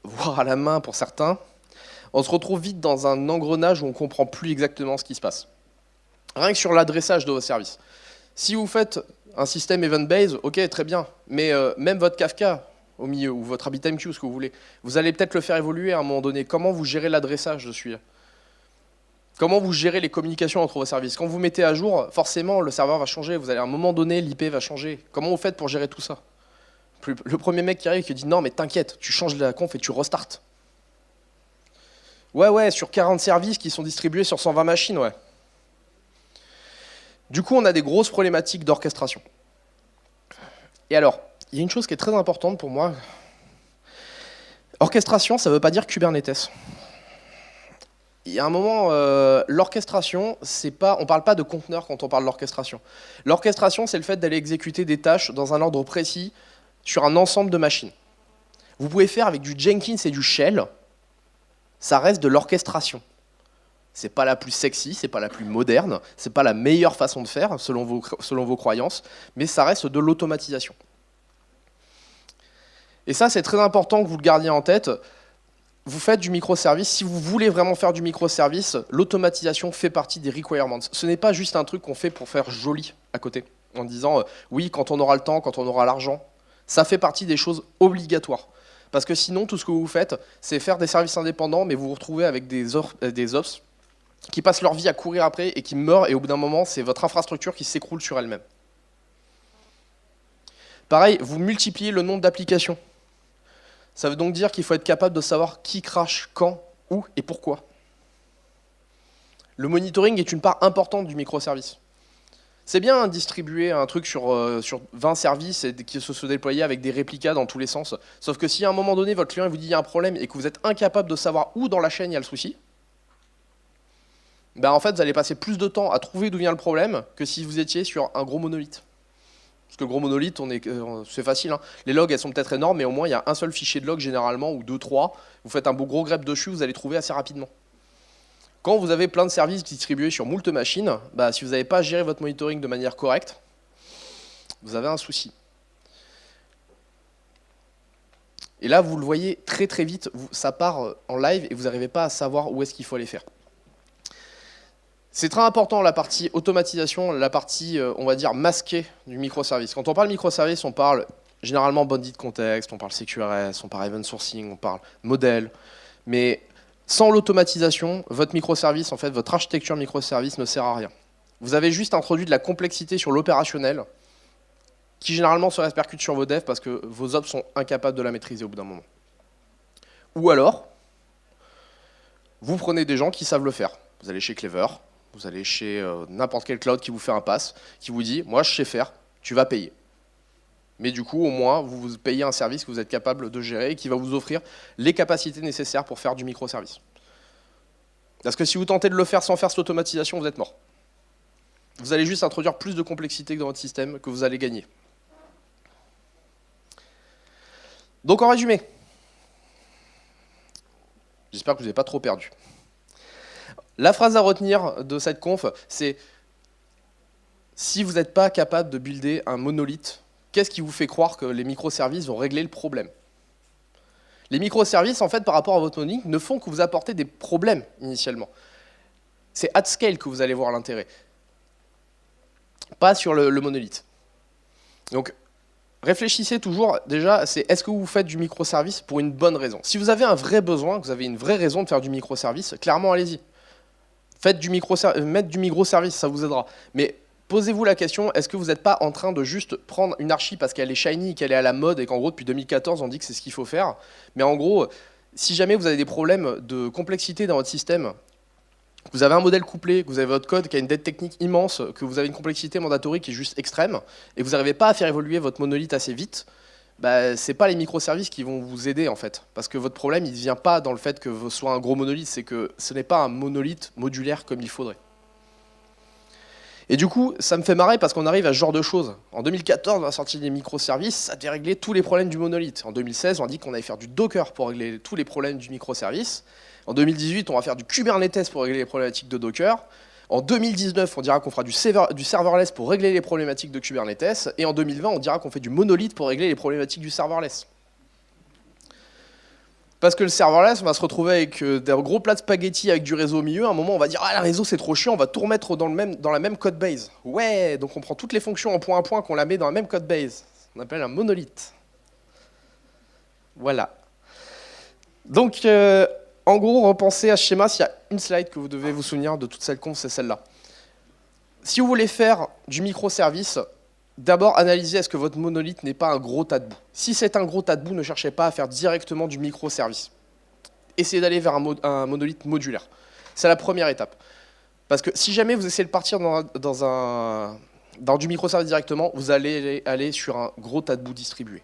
voire à la main pour certains, on se retrouve vite dans un engrenage où on ne comprend plus exactement ce qui se passe. Rien que sur l'adressage de vos services. Si vous faites un système event-based, ok, très bien, mais même votre Kafka au milieu, ou votre RabbitMQ, ce que vous voulez, vous allez peut-être le faire évoluer à un moment donné. Comment vous gérez l'adressage de celui-là ? Comment vous gérez les communications entre vos services ? Quand vous mettez à jour, forcément, le serveur va changer. Vous allez à un moment donné, l'IP va changer. Comment vous faites pour gérer tout ça ? Le premier mec qui arrive qui dit « Non, mais t'inquiète, tu changes la conf et tu restartes. » Ouais, sur 40 services qui sont distribués sur 120 machines, ouais. Du coup, on a des grosses problématiques d'orchestration. Et alors, il y a une chose qui est très importante pour moi. Orchestration, ça ne veut pas dire Kubernetes. Il y a un moment, l'orchestration, on ne parle pas de conteneur quand on parle d'orchestration. L'orchestration, c'est le fait d'aller exécuter des tâches dans un ordre précis sur un ensemble de machines. Vous pouvez faire avec du Jenkins et du Shell, ça reste de l'orchestration. C'est pas la plus sexy, c'est pas la plus moderne, c'est pas la meilleure façon de faire selon vos croyances, mais ça reste de l'automatisation. Et ça, c'est très important que vous le gardiez en tête. Vous faites du microservice, si vous voulez vraiment faire du microservice, l'automatisation fait partie des requirements. Ce n'est pas juste un truc qu'on fait pour faire joli à côté, en disant oui, quand on aura le temps, quand on aura l'argent. Ça fait partie des choses obligatoires. Parce que sinon, tout ce que vous faites, c'est faire des services indépendants, mais vous vous retrouvez avec des ops qui passent leur vie à courir après et qui meurent, et au bout d'un moment, c'est votre infrastructure qui s'écroule sur elle-même. Pareil, vous multipliez le nombre d'applications. Ça veut donc dire qu'il faut être capable de savoir qui crache, quand, où et pourquoi. Le monitoring est une part importante du microservice. C'est bien distribuer un truc sur 20 services et qui se déployer avec des réplicas dans tous les sens. Sauf que si à un moment donné, votre client vous dit qu'il y a un problème et que vous êtes incapable de savoir où dans la chaîne il y a le souci, ben en fait, vous allez passer plus de temps à trouver d'où vient le problème que si vous étiez sur un gros monolithe. Parce que le gros monolithe, c'est facile. Hein. Les logs, elles sont peut-être énormes, mais au moins, il y a un seul fichier de log généralement, ou deux, trois. Vous faites un beau gros grep dessus, vous allez trouver assez rapidement. Quand vous avez plein de services distribués sur moult machines, bah, si vous n'avez pas géré votre monitoring de manière correcte, vous avez un souci. Et là, vous le voyez très très vite, ça part en live et vous n'arrivez pas à savoir où est-ce qu'il faut aller faire. C'est très important la partie automatisation, la partie, on va dire, masquée du microservice. Quand on parle microservice, on parle généralement bandit de contexte, on parle CQRS, on parle event sourcing, on parle modèle. Mais sans l'automatisation, votre microservice, en fait, votre architecture microservice ne sert à rien. Vous avez juste introduit de la complexité sur l'opérationnel, qui généralement se répercute sur vos devs parce que vos ops sont incapables de la maîtriser au bout d'un moment. Ou alors, vous prenez des gens qui savent le faire. Vous allez chez Clever, vous allez chez n'importe quel cloud qui vous fait un pass, qui vous dit « moi je sais faire, tu vas payer ». Mais du coup, au moins, vous payez un service que vous êtes capable de gérer et qui va vous offrir les capacités nécessaires pour faire du microservice. Parce que si vous tentez de le faire sans faire cette automatisation, vous êtes mort. Vous allez juste introduire plus de complexité dans votre système que vous allez gagner. Donc en résumé, j'espère que vous n'avez pas trop perdu. La phrase à retenir de cette conf, c'est si vous n'êtes pas capable de builder un monolithe, qu'est-ce qui vous fait croire que les microservices vont régler le problème? Les microservices, en fait, par rapport à votre monolithe, ne font que vous apporter des problèmes initialement. C'est at scale que vous allez voir l'intérêt, pas sur le monolithe. Donc, réfléchissez toujours, déjà, c'est est-ce que vous faites du microservice pour une bonne raison? Si vous avez un vrai besoin, que vous avez une vraie raison de faire du microservice, clairement, allez-y. Faites mettre du microservice, ça vous aidera. Mais posez-vous la question, est-ce que vous n'êtes pas en train de juste prendre une archi parce qu'elle est shiny, qu'elle est à la mode et qu'en gros, depuis 2014, on dit que c'est ce qu'il faut faire. Mais en gros, si jamais vous avez des problèmes de complexité dans votre système, vous avez un modèle couplé, que vous avez votre code qui a une dette technique immense, que vous avez une complexité mandatory qui est juste extrême, et vous n'arrivez pas à faire évoluer votre monolithe assez vite, bah, ce n'est pas les microservices qui vont vous aider en fait. Parce que votre problème, il ne vient pas dans le fait que ce soit un gros monolithe, c'est que ce n'est pas un monolithe modulaire comme il faudrait. Et du coup, ça me fait marrer parce qu'on arrive à ce genre de choses. En 2014, on a sorti des microservices, ça devait régler tous les problèmes du monolithe. En 2016, on a dit qu'on allait faire du Docker pour régler tous les problèmes du microservice. En 2018, on va faire du Kubernetes pour régler les problématiques de Docker. En 2019, on dira qu'on fera du serverless pour régler les problématiques de Kubernetes. Et en 2020, on dira qu'on fait du monolithe pour régler les problématiques du serverless. Parce que le serverless, on va se retrouver avec des gros plats de spaghettis avec du réseau au milieu. À un moment, on va dire « Ah, le réseau, c'est trop chiant, on va tout remettre dans la même code base. » Ouais, donc on prend toutes les fonctions en point à point qu'on la met dans la même code base. On appelle un monolithe. Voilà. Donc, en gros, repensez à ce schéma. S'il y a une slide que vous devez vous souvenir de toute cette conf, c'est celle-là. Si vous voulez faire du microservice, d'abord, analysez est-ce que votre monolithe n'est pas un gros tas de boue. Si c'est un gros tas de boue, ne cherchez pas à faire directement du microservice. Essayez d'aller vers un monolithe modulaire. C'est la première étape. Parce que si jamais vous essayez de partir dans du microservice directement, vous allez aller sur un gros tas de boue distribué.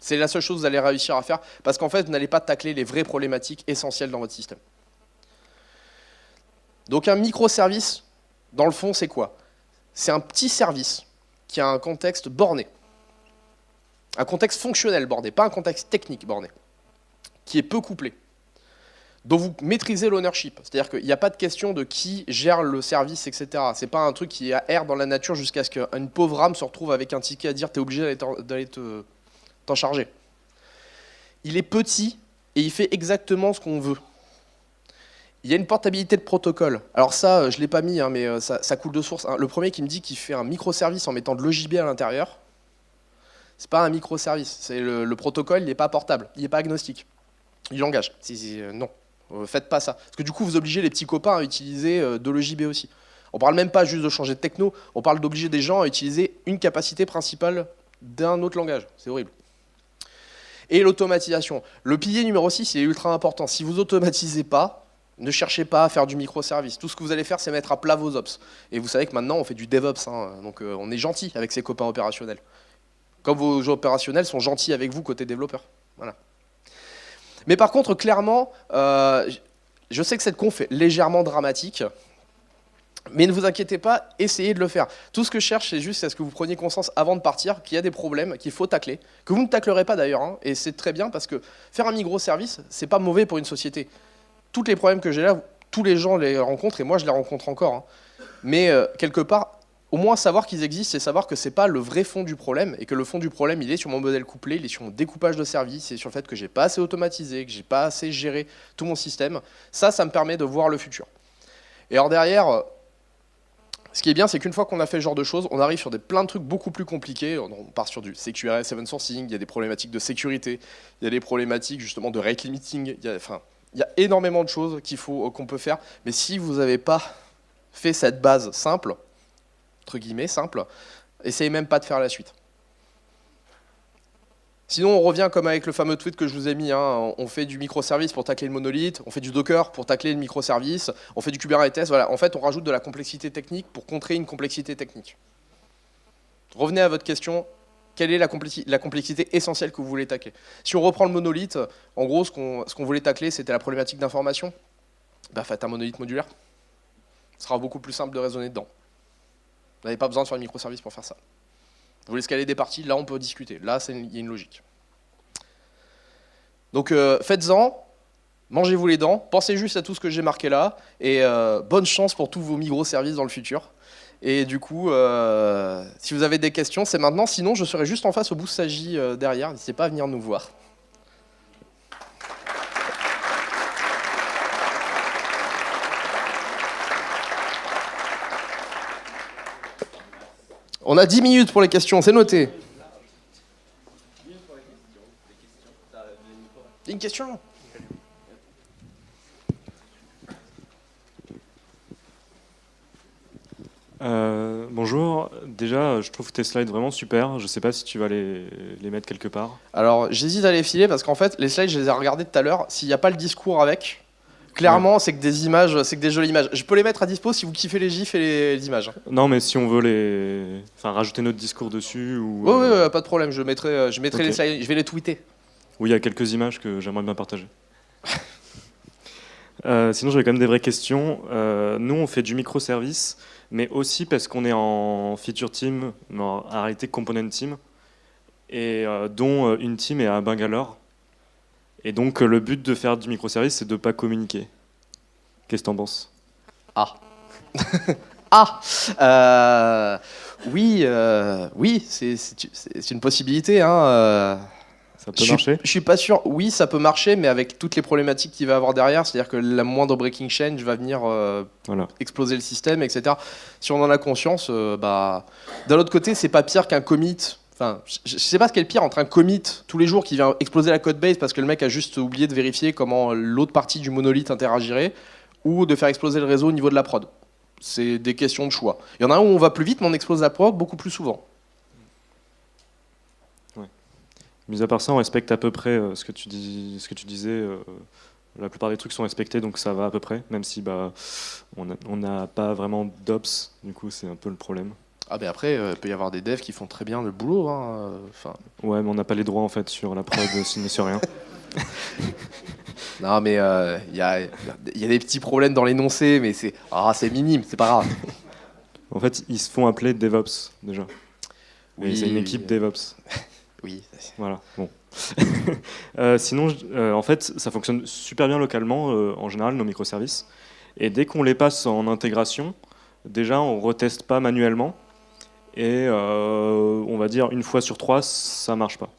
C'est la seule chose que vous allez réussir à faire, parce qu'en fait, vous n'allez pas tacler les vraies problématiques essentielles dans votre système. Donc un microservice, dans le fond, c'est quoi? C'est un petit service qui a un contexte borné. Un contexte fonctionnel borné, pas un contexte technique borné, qui est peu couplé, dont vous maîtrisez l'ownership. C'est-à-dire qu'il n'y a pas de question de qui gère le service, etc. Ce n'est pas un truc qui erre dans la nature jusqu'à ce qu'une pauvre âme se retrouve avec un ticket à dire « t'es obligé d'aller t'en charger ». Il est petit et il fait exactement ce qu'on veut. Il y a une portabilité de protocole. Alors ça, je ne l'ai pas mis, hein, mais ça coule de source. Le premier qui me dit qu'il fait un microservice en mettant de l'OJB à l'intérieur, c'est pas un microservice. Le protocole, il n'est pas portable, il n'est pas agnostique. Il engage. Non, faites pas ça. Parce que du coup, vous obligez les petits copains à utiliser de l'OJB aussi. On parle même pas juste de changer de techno, on parle d'obliger des gens à utiliser une capacité principale d'un autre langage. C'est horrible. Et l'automatisation. Le pilier numéro 6, il est ultra important. Si vous automatisez pas, ne cherchez pas à faire du microservice. Tout ce que vous allez faire, c'est mettre à plat vos ops. Et vous savez que maintenant, on fait du DevOps. Hein, donc on est gentil avec ses copains opérationnels. Comme vos opérationnels sont gentils avec vous côté développeur. Voilà. Mais par contre, clairement, je sais que cette conf est légèrement dramatique, mais ne vous inquiétez pas, essayez de le faire. Tout ce que je cherche, c'est juste à ce que vous preniez conscience avant de partir qu'il y a des problèmes qu'il faut tacler, que vous ne taclerez pas d'ailleurs, hein, et c'est très bien parce que faire un microservice, c'est pas mauvais pour une société. Tous les problèmes que j'ai là, tous les gens les rencontrent, et moi je les rencontre encore. Hein. Mais quelque part, au moins savoir qu'ils existent, c'est savoir que c'est pas le vrai fond du problème, et que le fond du problème, il est sur mon modèle couplé, il est sur mon découpage de services, et sur le fait que j'ai pas assez automatisé, que j'ai pas assez géré tout mon système. Ça me permet de voir le futur. Et alors derrière, ce qui est bien, c'est qu'une fois qu'on a fait ce genre de choses, on arrive sur plein de trucs beaucoup plus compliqués. On part sur du CQRS, event sourcing, il y a des problématiques de sécurité, il y a des problématiques justement de rate limiting, il y a énormément de choses qu'on peut faire. Mais si vous n'avez pas fait cette base simple, entre guillemets simple, essayez même pas de faire la suite. Sinon, on revient comme avec le fameux tweet que je vous ai mis, hein, on fait du microservice pour tacler le monolithe, on fait du Docker pour tacler le microservice, on fait du Kubernetes, voilà. En fait, on rajoute de la complexité technique pour contrer une complexité technique. Revenez à votre question, quelle est la complexité essentielle que vous voulez tacler? Si on reprend le monolithe, en gros, ce qu'on voulait tacler, c'était la problématique d'information. Ben, faites un monolithe modulaire. Ce sera beaucoup plus simple de raisonner dedans. Vous n'avez pas besoin de faire un microservice pour faire ça. Vous voulez scaler des parties, là on peut discuter. Là, il y a une logique. Donc faites-en, mangez-vous les dents, pensez juste à tout ce que j'ai marqué là, et bonne chance pour tous vos microservices dans le futur. Et du coup, si vous avez des questions, c'est maintenant. Sinon, je serai juste en face au Boost Sagi derrière. N'hésitez pas à venir nous voir. On a 10 minutes pour les questions, c'est noté. Une question? Bonjour, déjà je trouve tes slides vraiment super, je sais pas si tu vas les mettre quelque part. Alors j'hésite à les filer parce qu'en fait les slides je les ai regardés tout à l'heure, s'il n'y a pas le discours avec, Clairement, c'est que des images, c'est que des jolies images. Je peux les mettre à dispo si vous kiffez les gifs et les images. Non, mais si on veut rajouter notre discours dessus ou Ouais, pas de problème. Je mettrai Ok. les slides. Je vais les tweeter. où il y a quelques images que j'aimerais bien partager. Sinon, j'avais quand même des vraies questions. Nous, on fait du microservice, mais aussi parce qu'on est en feature team, mais en réalité component team, et dont une team est à Bangalore. Et donc, le but de faire du microservice, c'est de ne pas communiquer. Qu'est-ce que t'en penses? Ah. Ah. Oui, c'est une possibilité. Hein. Ça peut marcher? Je suis pas sûr. Oui, ça peut marcher, mais avec toutes les problématiques qu'il va y avoir derrière, c'est-à-dire que la moindre breaking change va venir Voilà. exploser le système, etc. Si on en a conscience, d'un autre côté, c'est pas pire qu'un commit. Enfin, je sais pas ce qu'est le pire entre un commit tous les jours qui vient exploser la code base parce que le mec a juste oublié de vérifier comment l'autre partie du monolithe interagirait, ou de faire exploser le réseau au niveau de la prod. C'est des questions de choix. Il y en a un où on va plus vite, mais on explose la prod beaucoup plus souvent. Mis à part ça, on respecte à peu près ce que tu disais. La plupart des trucs sont respectés, donc ça va à peu près, même si on n'a pas vraiment d'ops, du coup c'est un peu le problème. Ah ben après, il peut y avoir des devs qui font très bien le boulot. Hein. Enfin, Ouais, mais on n'a pas les droits en fait sur la prod, sur rien. non, mais il y a des petits problèmes dans l'énoncé, mais c'est minime, c'est pas grave. En fait, ils se font appeler DevOps déjà. Oui, Et c'est une équipe DevOps. Oui. Voilà. Bon. Sinon, en fait, ça fonctionne super bien localement en général nos microservices. Et dès qu'on les passe en intégration, déjà on reteste pas manuellement. Et on va dire une fois sur trois, ça marche pas.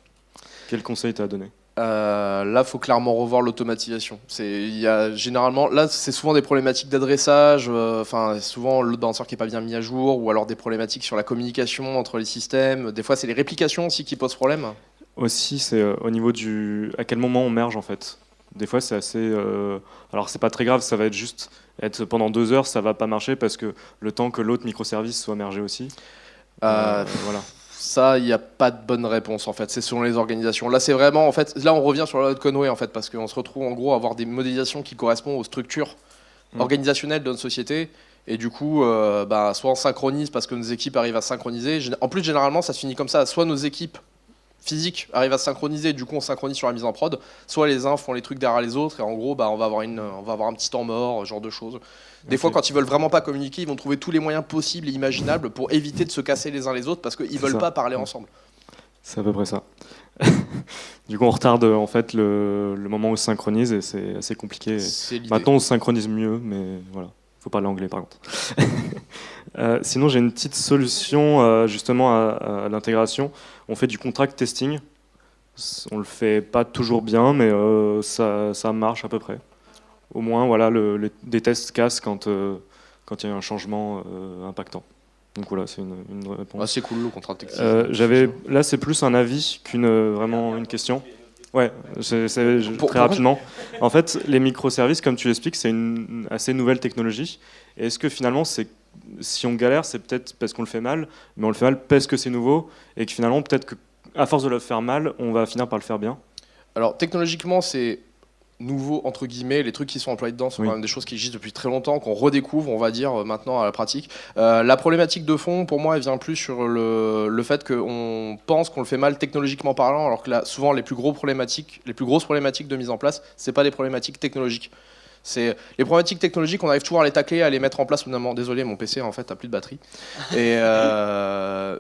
Quel conseil t'as à donner? Là, faut clairement revoir l'automatisation. Généralement, là, c'est souvent des problématiques d'adressage. Enfin, souvent le danseur qui est pas bien mis à jour, ou alors des problématiques sur la communication entre les systèmes. Des fois, c'est les réplications aussi qui posent problème. Aussi, c'est au niveau à quel moment on merge en fait. Des fois, c'est assez. Alors, c'est pas très grave, ça va être pendant 2 heures, ça va pas marcher parce que le temps que l'autre microservice soit mergé aussi. Voilà. Ça, il n'y a pas de bonne réponse en fait. C'est selon les organisations. Là, c'est vraiment en fait. Là, on revient sur la Conway en fait parce qu'on se retrouve en gros à avoir des modélisations qui correspondent aux structures organisationnelles de notre société. Et du coup, soit on synchronise parce que nos équipes arrivent à synchroniser. En plus, généralement, ça se finit comme ça. Soit nos équipes physiques arrivent à synchroniser, du coup, on synchronise sur la mise en prod. Soit les uns font les trucs derrière les autres et en gros, on va avoir un petit temps mort, ce genre de choses. Des fois, quand ils veulent vraiment pas communiquer, ils vont trouver tous les moyens possibles et imaginables pour éviter de se casser les uns les autres parce qu'ils veulent pas parler ensemble. C'est à peu près ça. Du coup, on retarde en fait le moment où on se synchronise et c'est assez compliqué. Maintenant, on se synchronise mieux, mais voilà. Faut parler anglais par contre. Sinon, j'ai une petite solution justement à l'intégration. On fait du contract testing. On le fait pas toujours bien, mais ça marche à peu près. Au moins, voilà, des tests cassent quand il y a un changement impactant. Donc voilà, c'est une réponse. Ah, c'est cool le contrat technique. Là, c'est plus un avis vraiment une question. Ouais, très rapidement. En fait, les microservices, comme tu l'expliques, c'est une assez nouvelle technologie. Et est-ce que finalement, si on galère, c'est peut-être parce qu'on le fait mal, mais on le fait mal parce que c'est nouveau, et que finalement, peut-être qu'à force de le faire mal, on va finir par le faire bien? Alors, technologiquement, c'est nouveau, entre guillemets. Les trucs qui sont employés dedans sont quand même des choses qui existent depuis très longtemps, qu'on redécouvre, on va dire, maintenant à la pratique. La problématique de fond, pour moi, elle vient plus sur le fait qu'on pense qu'on le fait mal technologiquement parlant, alors que là, souvent, les plus grosses problématiques de mise en place, c'est pas des problématiques technologiques. C'est les problématiques technologiques, on arrive toujours à les tacler, à les mettre en place. Désolé, mon PC en fait a plus de batterie. Et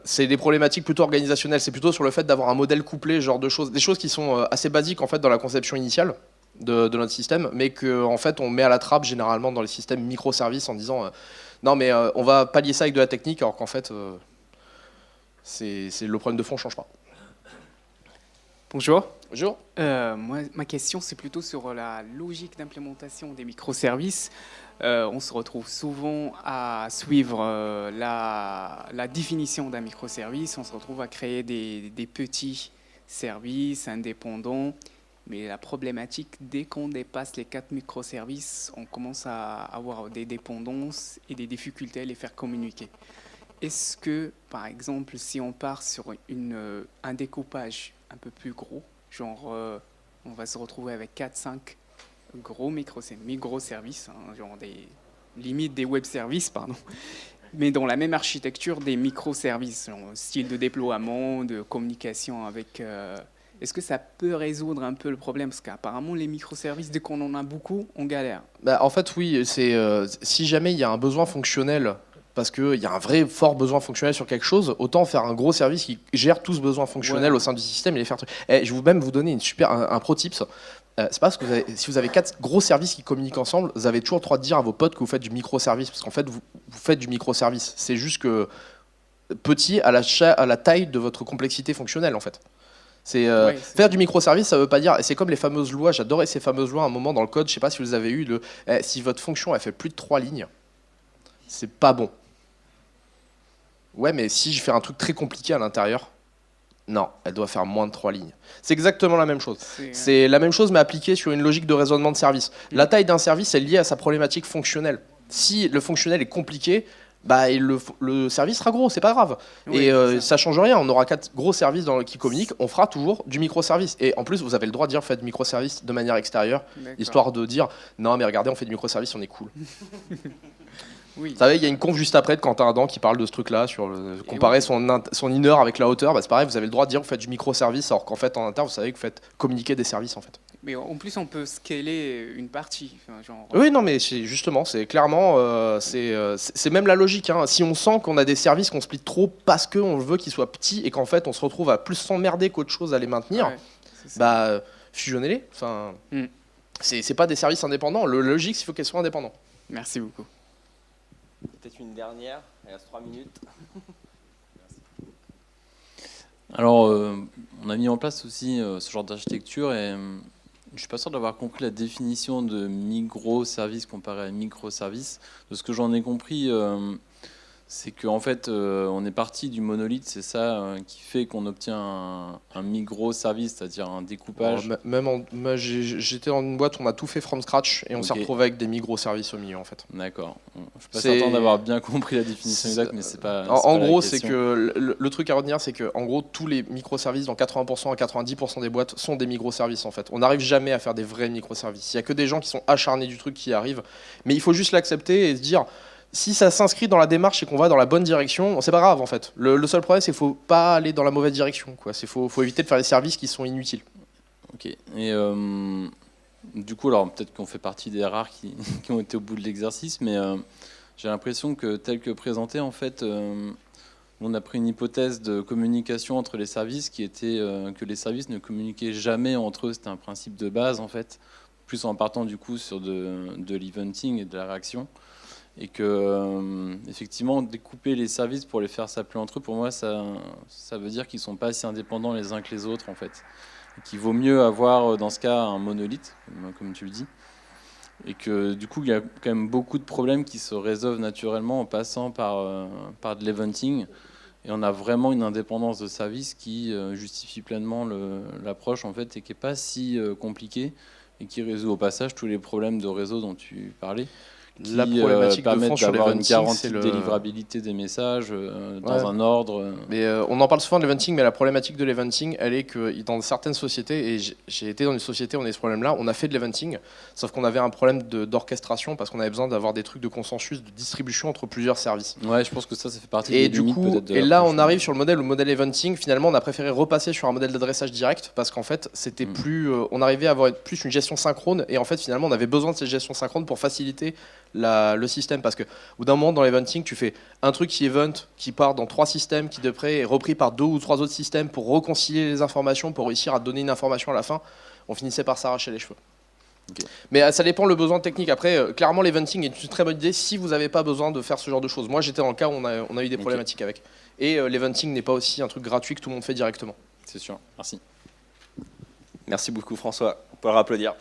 c'est des problématiques plutôt organisationnelles. C'est plutôt sur le fait d'avoir un modèle couplé, ce genre de choses, des choses qui sont assez basiques en fait dans la conception initiale de notre système, mais que en fait on met à la trappe généralement dans les systèmes microservices en disant non mais on va pallier ça avec de la technique, alors qu'en fait c'est le problème de fond ne change pas. Bonjour. Bonjour. Moi, ma question, c'est plutôt sur la logique d'implémentation des microservices. On se retrouve souvent à suivre la définition d'un microservice. On se retrouve à créer des petits services indépendants. Mais la problématique, dès qu'on dépasse les 4 microservices, on commence à avoir des dépendances et des difficultés à les faire communiquer. Est-ce que, par exemple, si on part sur un découpage un peu plus gros, genre on va se retrouver avec 4-5 gros microservices, hein, genre des limites des web services, pardon, mais dans la même architecture des microservices, genre style de déploiement, de communication avec... Est-ce que ça peut résoudre un peu le problème? Parce qu'apparemment, les microservices, dès qu'on en a beaucoup, on galère. En fait, oui, si jamais il y a un besoin fonctionnel, parce qu'il y a un vrai fort besoin fonctionnel sur quelque chose, autant faire un gros service qui gère tout ce besoin fonctionnel au sein du système et les faire trucs. Je vais même vous donner un pro tips. C'est parce que si vous avez 4 gros services qui communiquent ensemble, vous avez toujours le droit de dire à vos potes que vous faites du microservice, parce qu'en fait, vous faites du microservice. C'est juste que petit à la taille de votre complexité fonctionnelle, en fait. Faire du microservice, ça veut pas dire, et c'est comme les fameuses lois, j'adorais ces fameuses lois à un moment dans le code, je sais pas si vous avez eu, si votre fonction elle fait plus de 3 lignes, c'est pas bon. Ouais, mais si je fais un truc très compliqué à l'intérieur, non, elle doit faire moins de 3 lignes. C'est exactement la même chose. C'est la même chose, mais appliquée sur une logique de raisonnement de service. La taille d'un service est liée à sa problématique fonctionnelle. Si le fonctionnel est compliqué, le service sera gros, c'est pas grave. Oui, ça change rien. On aura 4 gros services qui communiquent, on fera toujours du microservice. Et en plus, vous avez le droit de dire faites du microservice de manière extérieure, histoire de dire non, mais regardez, on fait du microservice, on est cool. Oui. Vous savez, il y a une conf juste après de Quentin Adam qui parle de ce truc-là, sur comparer son inner avec la hauteur. C'est pareil, vous avez le droit de dire vous faites du microservice, alors qu'en fait, en inter, vous savez que vous faites communiquer des services, en fait. Mais en plus, on peut scaler une partie. Oui, non, mais justement, c'est clairement, c'est même la logique. Hein. Si on sent qu'on a des services qu'on split trop parce qu'on veut qu'ils soient petits et qu'en fait, on se retrouve à plus s'emmerder qu'autre chose à les maintenir, fusionnez-les. Enfin, c'est pas des services indépendants. Le logique, il faut qu'elles soient indépendants. Merci beaucoup. Peut-être une dernière, il reste 3 minutes. Alors, on a mis en place aussi ce genre d'architecture et je ne suis pas sûr d'avoir compris la définition de microservice comparé à microservice. De ce que j'en ai compris, c'est qu'en fait, on est parti du monolithe, c'est ça qui fait qu'on obtient un microservice, c'est-à-dire un découpage. J'étais dans une boîte où on a tout fait from scratch et on s'est retrouvé avec des microservices au milieu, en fait. D'accord. Je ne suis pas certain d'avoir bien compris la définition exacte, mais c'est pas. En gros, c'est que le truc à retenir, c'est que en gros, tous les microservices dans 80% à 90% des boîtes sont des microservices, en fait. On n'arrive jamais à faire des vrais microservices. Il n'y a que des gens qui sont acharnés du truc qui arrivent, mais il faut juste l'accepter et se dire. Si ça s'inscrit dans la démarche et qu'on va dans la bonne direction, c'est pas grave en fait. Le seul problème, c'est qu'il faut pas aller dans la mauvaise direction. Faut éviter de faire des services qui sont inutiles. Ok. Et du coup, alors peut-être qu'on fait partie des rares qui ont été au bout de l'exercice, mais j'ai l'impression que tel que présenté, en fait, on a pris une hypothèse de communication entre les services qui était que les services ne communiquaient jamais entre eux. C'était un principe de base en fait, plus en partant du coup sur de l'eventing et de la réaction. Et que, effectivement, découper les services pour les faire s'appeler entre eux, pour moi, ça veut dire qu'ils ne sont pas si indépendants les uns que les autres, en fait. Et qu'il vaut mieux avoir, dans ce cas, un monolithe, comme tu le dis. Et que, du coup, il y a quand même beaucoup de problèmes qui se résolvent naturellement en passant par de l'eventing. Et on a vraiment une indépendance de service qui justifie pleinement l'approche, en fait, et qui n'est pas si compliquée et qui résout au passage tous les problèmes de réseau dont tu parlais. La problématique de fond sur d'avoir une garantie de délivrabilité des messages dans un ordre. Mais on en parle souvent de l'eventing, mais la problématique de l'eventing, elle est que dans certaines sociétés, et j'ai été dans une société où on a ce problème-là, on a fait de l'eventing, sauf qu'on avait un problème d'orchestration parce qu'on avait besoin d'avoir des trucs de consensus, de distribution entre plusieurs services. Ouais, je pense que ça fait partie des limites peut-être. Et là, on arrive sur le modèle eventing. Finalement, on a préféré repasser sur un modèle d'adressage direct parce qu'en fait, c'était plus, on arrivait à avoir plus une gestion synchrone et en fait, finalement, on avait besoin de cette gestion synchrone pour faciliter le système, parce que au bout d'un moment dans l'eventing tu fais un truc qui event qui part dans 3 systèmes qui de près est repris par 2 ou 3 autres systèmes pour réconcilier les informations, pour réussir à donner une information à la fin. On finissait par s'arracher les cheveux. Okay. Mais ça dépend le besoin technique. Après, clairement l'eventing est une très bonne idée si vous n'avez pas besoin de faire ce genre de choses. Moi j'étais dans le cas où on a eu des problématiques avec. Et l'eventing n'est pas aussi un truc gratuit que tout le monde fait directement. C'est sûr, merci. Merci beaucoup François, on peut le applaudir.